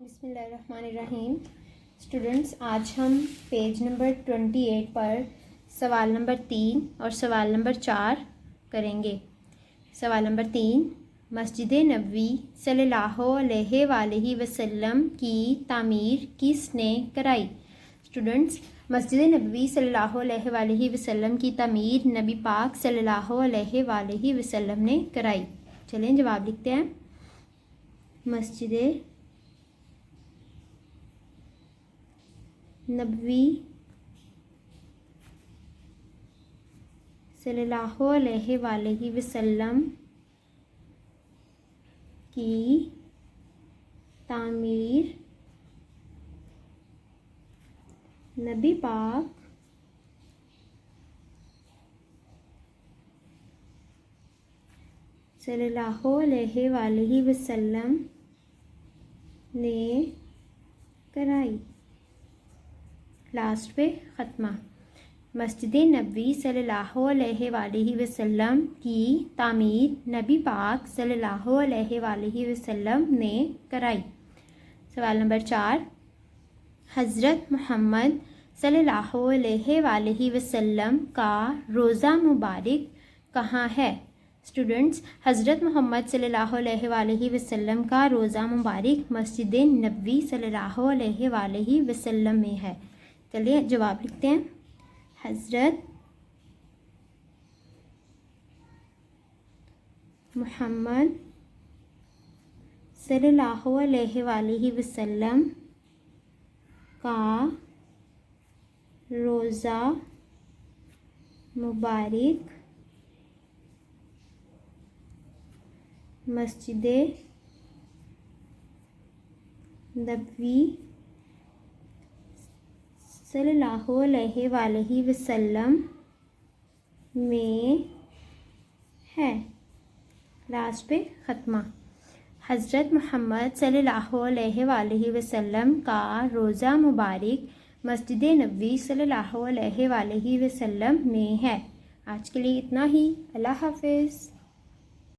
बिस्मिल्लाहिर्रहमानिर्रहीम। स्टूडेंट्स, आज हम पेज नंबर 28 पर सवाल नंबर 3 और सवाल नंबर 4 करेंगे। सवाल नंबर 3, मस्जिद नबवी सल्लल्लाहु अलैहि वसल्लम की तामीर किसने कराई? स्टूडेंट्स, मस्जिद नबवी सल्लल्लाहु अलैहि वसल्लम की तामीर नबी पाक सल्लल्लाहु अलैहि वसल्लम ने कराई। चलें जवाब लिखते हैं। मस्जिद नबवी सल्लल्लाहु अलैहि वसल्लम की तामीर नबी पाक सल्लल्लाहु अलैहि वसल्लम ने कराई। लास्ट पे ख़त्मा। मस्जिद नबवी सल्लल्लाहु अलैहि वसल्लम की तामीर नबी पाक सल्लल्लाहु अलैहि वसल्लम ने कराई। सवाल नंबर 4, हज़रत मोहम्मद सल्लल्लाहु अलैहि वसल्लम का रोज़ा मुबारक कहाँ है? स्टूडेंट्स, हज़रत मोहम्मद सल्लल्लाहु अलैहि वसल्लम का रोज़ा मुबारक मस्जिद नबवी सल्लल्लाहु अलैहि वसल्लम में है। चलिए जवाब लिखते हैं। हज़रत मोहम्मद सल्लल्लाहु अलैहि वसल्लम का रोज़ा मुबारक मस्जिद नबवी सल्लल्लाहु अलैहि वसल्लम में है। लास्ट पे ख़त्मा। हज़रत मोहम्मद सल्लल्लाहु अलैहि वसल्लम का रोज़ा मुबारक मस्जिद नबवी सल्लल्लाहु अलैहि वसल्लम में है। आज के लिए इतना ही। अल्लाह हाफ़िज़।